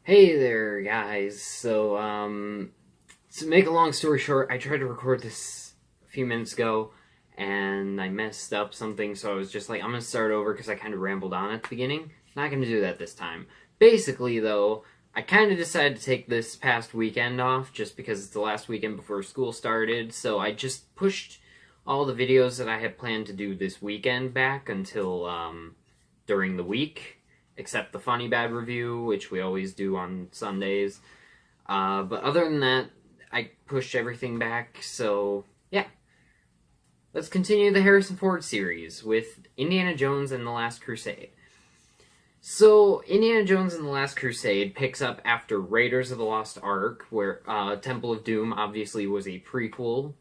Hey there, guys. To make a long story short, I tried to record this a few minutes ago, and I messed up something, so I was just like, I'm gonna start over because I kind of rambled on at the beginning. Not gonna do that this time. Basically, though, I kind of decided to take this past weekend off just because it's the last weekend before school started, so I just pushed all the videos that I had planned to do this weekend back until, during the week, except the Funny Bad review, which we always do on Sundays. But other than that, I pushed everything back, so yeah. Let's continue the Harrison Ford series with Indiana Jones and the Last Crusade. So, Indiana Jones and the Last Crusade picks up after Raiders of the Lost Ark, where Temple of Doom obviously was a prequel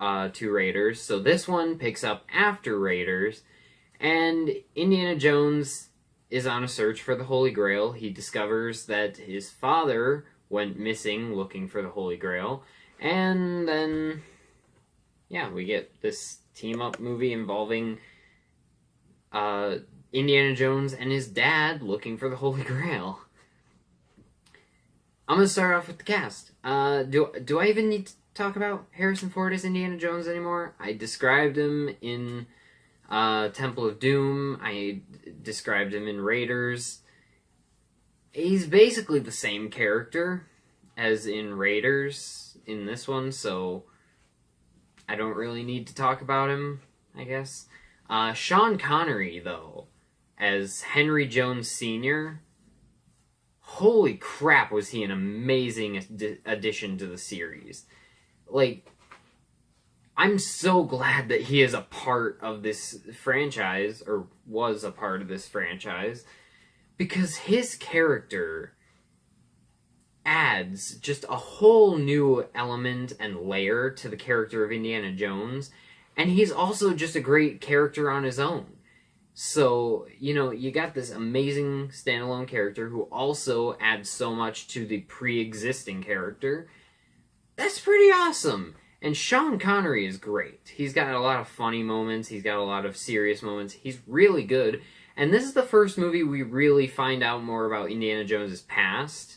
to Raiders. So this one picks up after Raiders, and Indiana Jones is on a search for the Holy Grail. He discovers that his father went missing looking for the Holy Grail, and then, yeah, we get this team-up movie involving Indiana Jones and his dad looking for the Holy Grail. I'm gonna start off with the cast. Do I even need to talk about Harrison Ford as Indiana Jones anymore? I described him in Temple of Doom. I described him in Raiders. He's basically the same character as in Raiders in this one, so I don't really need to talk about him, I guess. Sean Connery, though, as Henry Jones Sr., holy crap, was he an amazing addition to the series. Like, I'm so glad that he is a part of this franchise, or was a part of this franchise, because his character adds just a whole new element and layer to the character of Indiana Jones, and he's also just a great character on his own. So, you got this amazing standalone character who also adds so much to the pre-existing character. That's pretty awesome! And Sean Connery is great. He's got a lot of funny moments, he's got a lot of serious moments, he's really good. And this is the first movie we really find out more about Indiana Jones' past.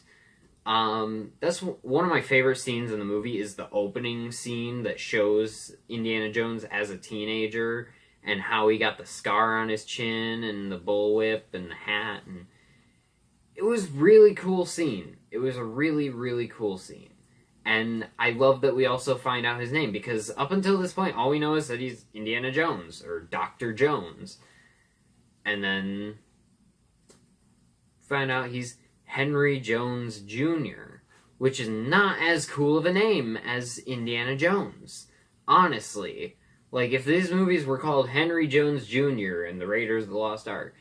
That's one of my favorite scenes in the movie is the opening scene that shows Indiana Jones as a teenager and how he got the scar on his chin and the bullwhip and the hat. And it was a really cool scene. It was a really, really cool scene. And I love that we also find out his name, because up until this point, all we know is that he's Indiana Jones, or Dr. Jones. And then find out he's Henry Jones Jr., which is not as cool of a name as Indiana Jones. Honestly. Like, if these movies were called Henry Jones Jr. and the Raiders of the Lost Ark,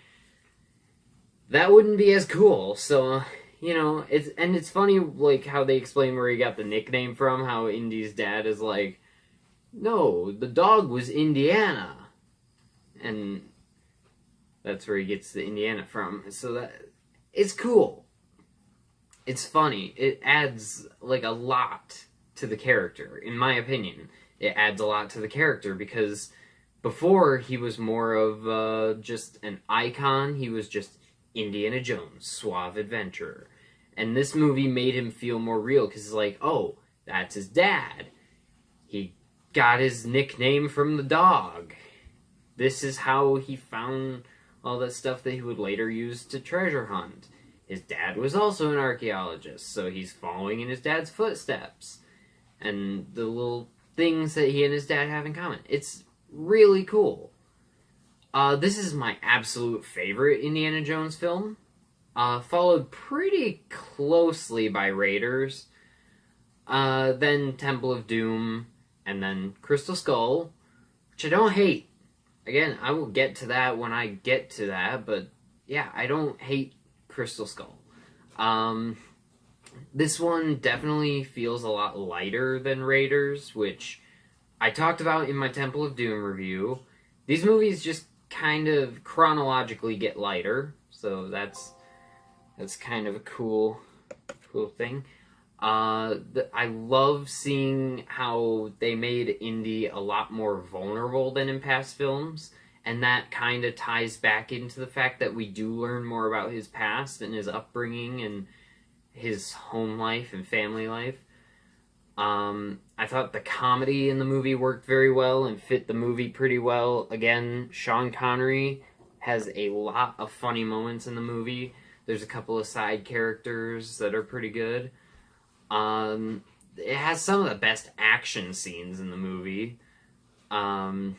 that wouldn't be as cool, so... it's funny, like, how they explain where he got the nickname from, how Indy's dad is like, no, the dog was Indiana. And that's where he gets the Indiana from. So that, it's cool. It's funny. It adds, like, a lot to the character, in my opinion. It adds a lot to the character, because before he was more of just an icon. He was just Indiana Jones, suave adventurer. And this movie made him feel more real, because it's like, oh, that's his dad. He got his nickname from the dog. This is how he found all that stuff that he would later use to treasure hunt. His dad was also an archaeologist, so he's following in his dad's footsteps. And the little things that he and his dad have in common. It's really cool. This is my absolute favorite Indiana Jones film, followed pretty closely by Raiders, then Temple of Doom, and then Crystal Skull, which I don't hate. Again, I will get to that when I get to that, but yeah, I don't hate Crystal Skull. This one definitely feels a lot lighter than Raiders, which I talked about in my Temple of Doom review. These movies just kind of chronologically get lighter, so that's kind of a cool thing. I love seeing how they made Indy a lot more vulnerable than in past films, and that kind of ties back into the fact that we do learn more about his past and his upbringing and his home life and family life. I thought the comedy in the movie worked very well and fit the movie pretty well. Again, Sean Connery has a lot of funny moments in the movie. There's a couple of side characters that are pretty good. It has some of the best action scenes in the movie. The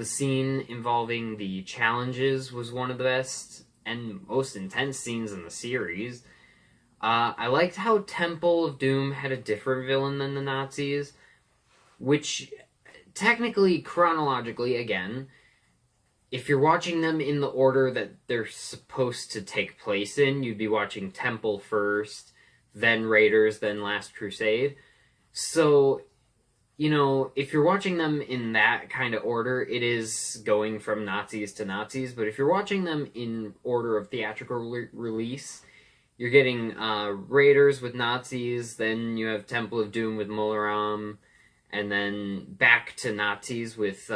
scene involving the challenges was one of the best and most intense scenes in the series. I liked how Temple of Doom had a different villain than the Nazis, which technically, chronologically, again, if you're watching them in the order that they're supposed to take place in, you'd be watching Temple first, then Raiders, then Last Crusade. So, if you're watching them in that kind of order, it is going from Nazis to Nazis, but if you're watching them in order of theatrical release, you're getting Raiders with Nazis, then you have Temple of Doom with Molaram, and then back to Nazis with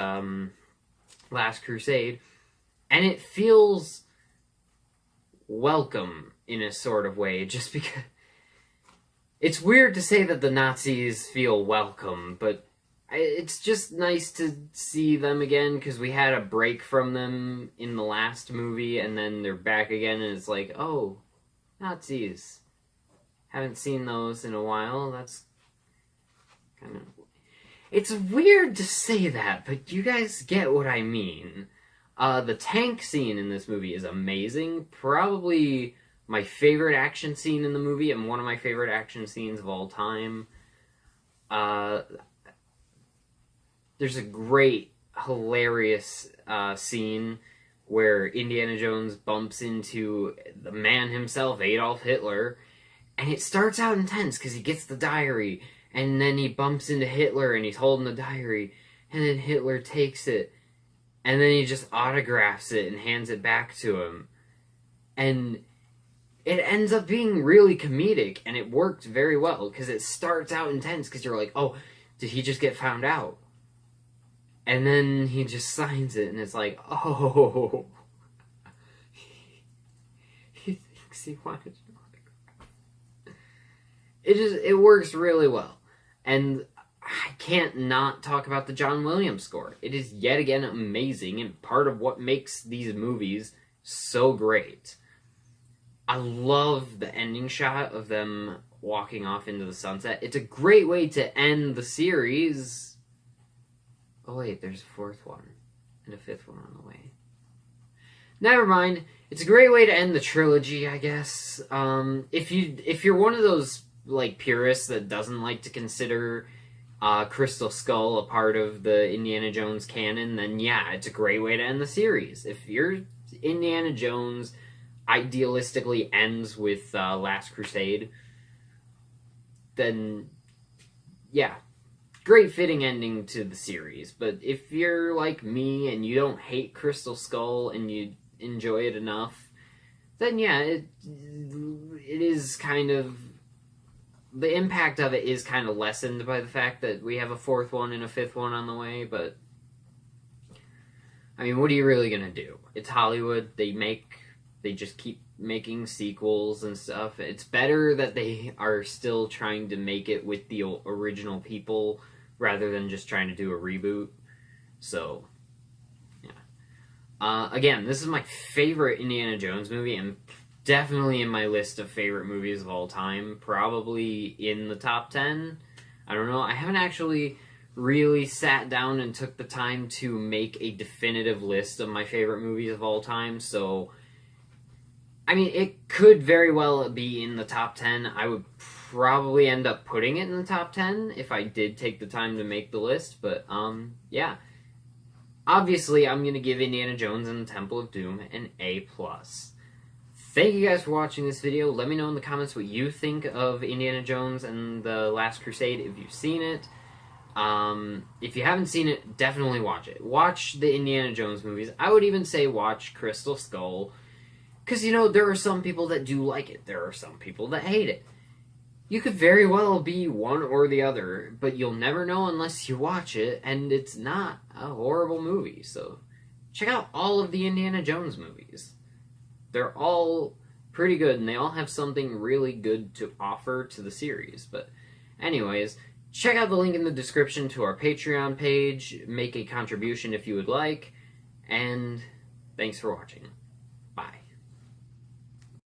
Last Crusade. And it feels welcome in a sort of way, just because... It's weird to say that the Nazis feel welcome, but it's just nice to see them again, because we had a break from them in the last movie, and then they're back again, and it's like, oh... Nazis. Haven't seen those in a while. That's kind of... It's weird to say that, but you guys get what I mean. The tank scene in this movie is amazing. Probably my favorite action scene in the movie, and one of my favorite action scenes of all time. There's a great, hilarious scene where Indiana Jones bumps into the man himself, Adolf Hitler, and it starts out intense because he gets the diary, and then he bumps into Hitler and he's holding the diary, and then Hitler takes it, and then he just autographs it and hands it back to him. And it ends up being really comedic, and it worked very well, because it starts out intense, because you're like, oh, did he just get found out? And then he just signs it, and it's like, oh. He thinks he wanted an autograph. It works really well. And I can't not talk about the John Williams score. It is yet again amazing, and part of what makes these movies so great. I love the ending shot of them walking off into the sunset. It's a great way to end the series. Oh wait, there's a fourth one. And a fifth one on the way. Never mind. It's a great way to end the trilogy, I guess. If you're one of those purists that doesn't like to consider Crystal Skull a part of the Indiana Jones canon, then yeah, it's a great way to end the series. If your Indiana Jones idealistically ends with Last Crusade, then yeah, great fitting ending to the series. But if you're like me and you don't hate Crystal Skull and you enjoy it enough, then yeah, it is kind of... The impact of it is kind of lessened by the fact that we have a fourth one and a fifth one on the way, but... I mean, what are you really gonna do? It's Hollywood. They just keep making sequels and stuff. It's better that they are still trying to make it with the original people rather than just trying to do a reboot. So, yeah. Again, this is my favorite Indiana Jones movie, and definitely in my list of favorite movies of all time. Probably in the top 10. I don't know. I haven't actually really sat down and took the time to make a definitive list of my favorite movies of all time, so... I mean, it could very well be in the top 10. I would probably end up putting it in the top 10 if I did take the time to make the list, but, yeah. Obviously, I'm going to give Indiana Jones and the Temple of Doom an A+. Thank you guys for watching this video. Let me know in the comments what you think of Indiana Jones and the Last Crusade if you've seen it. If you haven't seen it, definitely watch it. Watch the Indiana Jones movies. I would even say watch Crystal Skull. Because, there are some people that do like it. There are some people that hate it. You could very well be one or the other, but you'll never know unless you watch it, and it's not a horrible movie. So, check out all of the Indiana Jones movies. They're all pretty good, and they all have something really good to offer to the series. But anyways, check out the link in the description to our Patreon page, make a contribution if you would like, and thanks for watching.